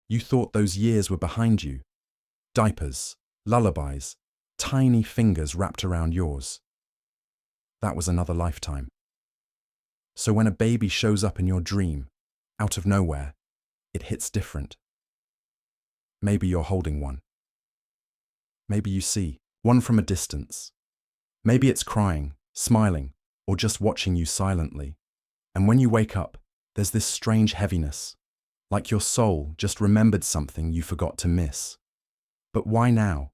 You thought those years were behind you. Diapers, lullabies, tiny fingers wrapped around yours. That was another lifetime. So when a baby shows up in your dream, out of nowhere, it hits different. Maybe you're holding one. Maybe you see one from a distance. Maybe it's crying, smiling, or just watching you silently. And when you wake up, there's this strange heaviness, like your soul just remembered something you forgot to miss. But why now?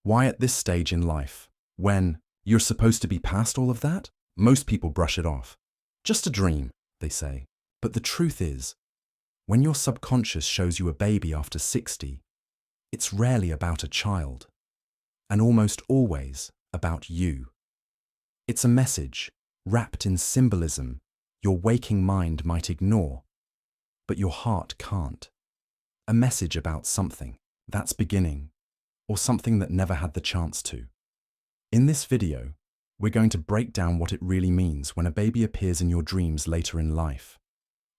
Why at this stage in life, when you're supposed to be past all of that? Most people brush it off. Just a dream, they say. But the truth is, when your subconscious shows you a baby after 60, it's rarely about a child, and almost always about you. It's a message wrapped in symbolism your waking mind might ignore, but your heart can't. A message about something that's beginning, or something that never had the chance to. In this video, we're going to break down what it really means when a baby appears in your dreams later in life.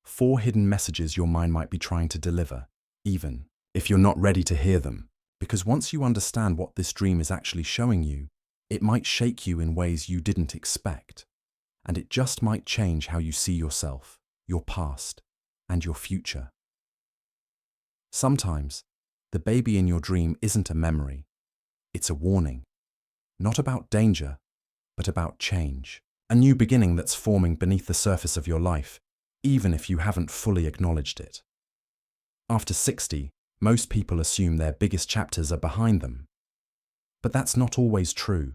4 hidden messages your mind might be trying to deliver, even if you're not ready to hear them. Because once you understand what this dream is actually showing you, it might shake you in ways you didn't expect. And it just might change how you see yourself, your past, and your future. Sometimes, the baby in your dream isn't a memory. It's a warning. Not about danger, but about change. A new beginning that's forming beneath the surface of your life, even if you haven't fully acknowledged it. After 60, most people assume their biggest chapters are behind them. But that's not always true.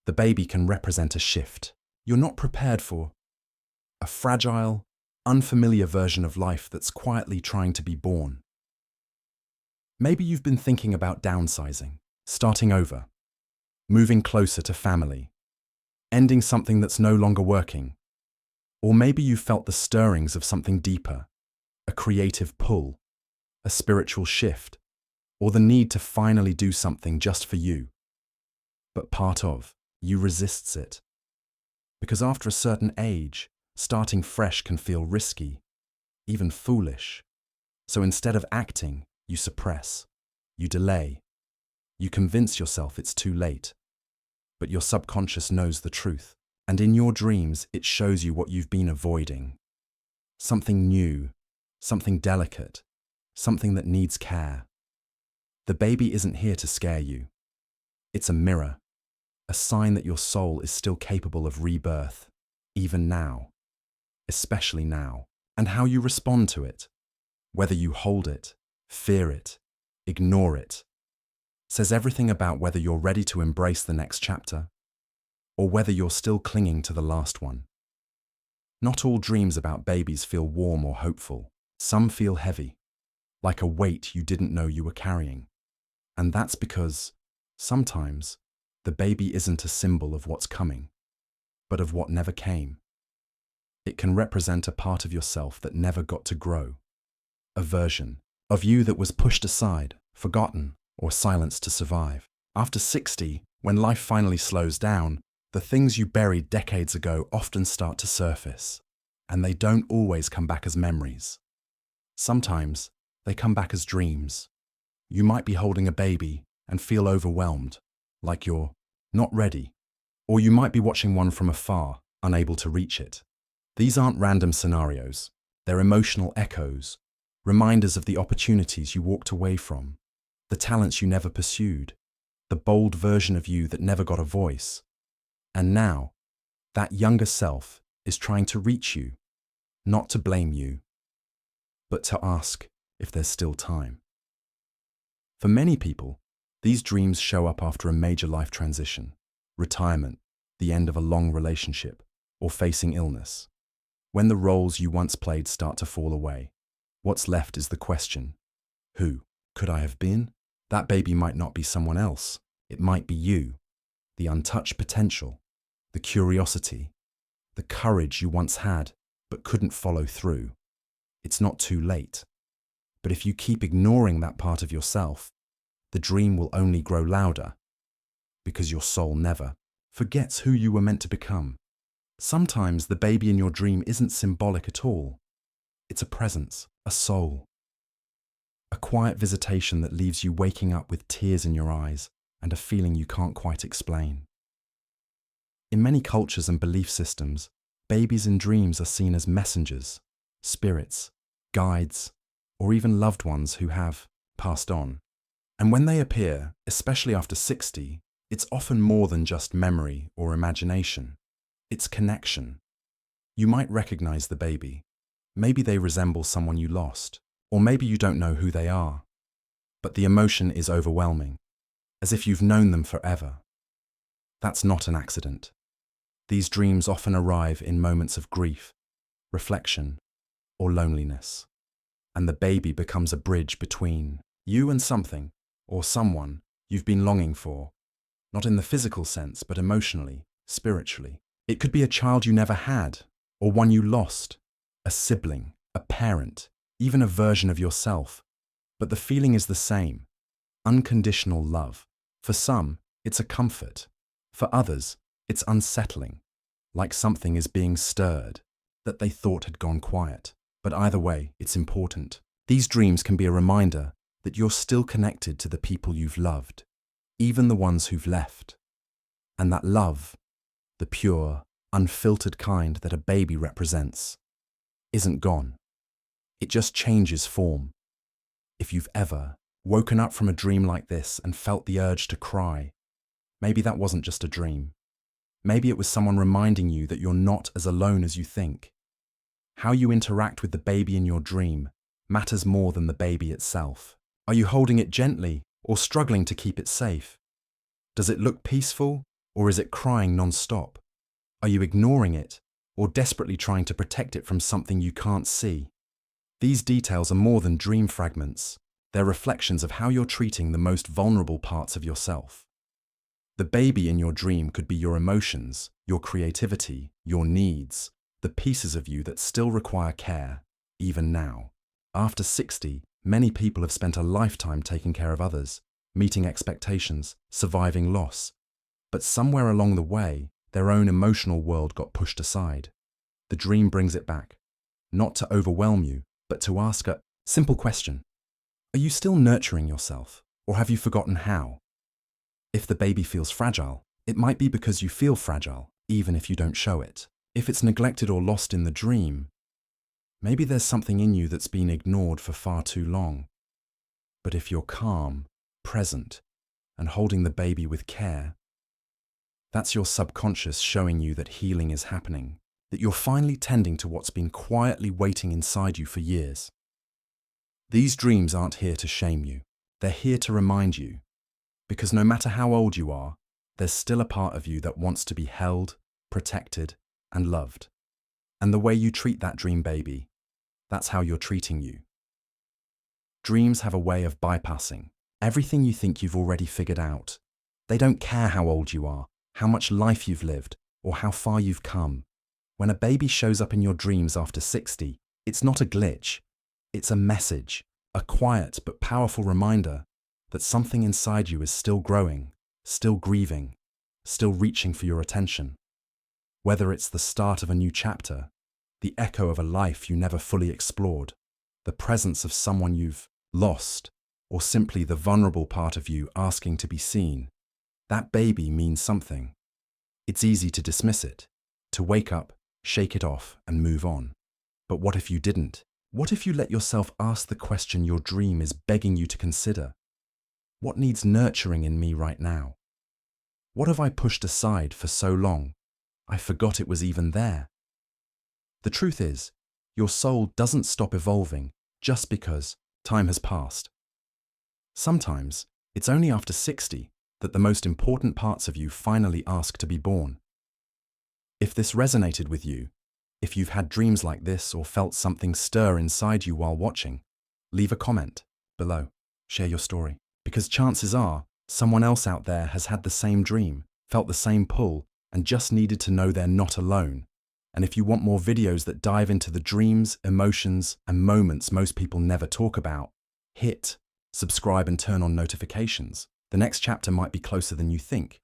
The baby can represent a shift you're not prepared for. A fragile, unfamiliar version of life that's quietly trying to be born. Maybe you've been thinking about downsizing, starting over, moving closer to family, ending something that's no longer working. Or maybe you felt the stirrings of something deeper, a creative pull, a spiritual shift, or the need to finally do something just for you. But part of you resists it. Because after a certain age, starting fresh can feel risky, even foolish. So instead of acting, you suppress, you delay, you convince yourself it's too late. But your subconscious knows the truth, and in your dreams it shows you what you've been avoiding. Something new, something delicate, something that needs care. The baby isn't here to scare you. It's a mirror, a sign that your soul is still capable of rebirth, even now, especially now. And how you respond to it, whether you hold it, fear it, ignore it, says everything about whether you're ready to embrace the next chapter, or whether you're still clinging to the last one. Not all dreams about babies feel warm or hopeful. Some feel heavy, like a weight you didn't know you were carrying. And that's because, sometimes, the baby isn't a symbol of what's coming, but of what never came. It can represent a part of yourself that never got to grow, a version of you that was pushed aside, forgotten, or silenced to survive. After 60, when life finally slows down, the things you buried decades ago often start to surface, and they don't always come back as memories. Sometimes, they come back as dreams. You might be holding a baby and feel overwhelmed, like you're not ready. Or you might be watching one from afar, unable to reach it. These aren't random scenarios. They're emotional echoes, reminders of the opportunities you walked away from, the talents you never pursued, the bold version of you that never got a voice. And now, that younger self is trying to reach you, not to blame you, but to ask if there's still time. For many people, these dreams show up after a major life transition, retirement, the end of a long relationship, or facing illness. When the roles you once played start to fall away, what's left is the question, who could I have been? That baby might not be someone else. It might be you, the untouched potential, the curiosity, the courage you once had but couldn't follow through. It's not too late. But if you keep ignoring that part of yourself, the dream will only grow louder, because your soul never forgets who you were meant to become. Sometimes the baby in your dream isn't symbolic at all. It's a presence, a soul. A quiet visitation that leaves you waking up with tears in your eyes and a feeling you can't quite explain. In many cultures and belief systems, babies in dreams are seen as messengers, spirits, guides, or even loved ones who have passed on. And when they appear, especially after 60, it's often more than just memory or imagination. It's connection. You might recognize the baby. Maybe they resemble someone you lost, or maybe you don't know who they are. But the emotion is overwhelming, as if you've known them forever. That's not an accident. These dreams often arrive in moments of grief, reflection, or loneliness. And the baby becomes a bridge between you and something, or someone, you've been longing for, not in the physical sense, but emotionally, spiritually. It could be a child you never had, or one you lost, a sibling, a parent, even a version of yourself. But the feeling is the same, unconditional love. For some, it's a comfort. For others, it's unsettling, like something is being stirred that they thought had gone quiet. But either way, it's important. These dreams can be a reminder that you're still connected to the people you've loved, even the ones who've left. And that love, the pure, unfiltered kind that a baby represents, isn't gone. It just changes form. If you've ever woken up from a dream like this and felt the urge to cry, maybe that wasn't just a dream. Maybe it was someone reminding you that you're not as alone as you think. How you interact with the baby in your dream matters more than the baby itself. Are you holding it gently or struggling to keep it safe? Does it look peaceful or is it crying non-stop? Are you ignoring it or desperately trying to protect it from something you can't see? These details are more than dream fragments. They're reflections of how you're treating the most vulnerable parts of yourself. The baby in your dream could be your emotions, your creativity, your needs, the pieces of you that still require care, even now. After 60, many people have spent a lifetime taking care of others, meeting expectations, surviving loss. But somewhere along the way, their own emotional world got pushed aside. The dream brings it back, not to overwhelm you, but to ask a simple question. Are you still nurturing yourself, or have you forgotten how? If the baby feels fragile, it might be because you feel fragile, even if you don't show it. If it's neglected or lost in the dream, maybe there's something in you that's been ignored for far too long. But if you're calm, present, and holding the baby with care, that's your subconscious showing you that healing is happening, that you're finally tending to what's been quietly waiting inside you for years. These dreams aren't here to shame you. They're here to remind you, because no matter how old you are, there's still a part of you that wants to be held, protected, and loved. And the way you treat that dream baby, that's how you're treating you. Dreams have a way of bypassing everything you think you've already figured out. They don't care how old you are, how much life you've lived, or how far you've come. When a baby shows up in your dreams after 60, it's not a glitch. It's a message, a quiet but powerful reminder that something inside you is still growing, still grieving, still reaching for your attention. Whether it's the start of a new chapter, the echo of a life you never fully explored, the presence of someone you've lost, or simply the vulnerable part of you asking to be seen, that baby means something. It's easy to dismiss it, to wake up, shake it off, and move on. But what if you didn't? What if you let yourself ask the question your dream is begging you to consider? What needs nurturing in me right now? What have I pushed aside for so long? I forgot it was even there. The truth is, your soul doesn't stop evolving just because time has passed. Sometimes, it's only after 60 that the most important parts of you finally ask to be born. If this resonated with you, if you've had dreams like this or felt something stir inside you while watching, leave a comment below. Share your story. Because chances are, someone else out there has had the same dream, felt the same pull, and just needed to know they're not alone. And if you want more videos that dive into the dreams, emotions, and moments most people never talk about, hit subscribe and turn on notifications. The next chapter might be closer than you think.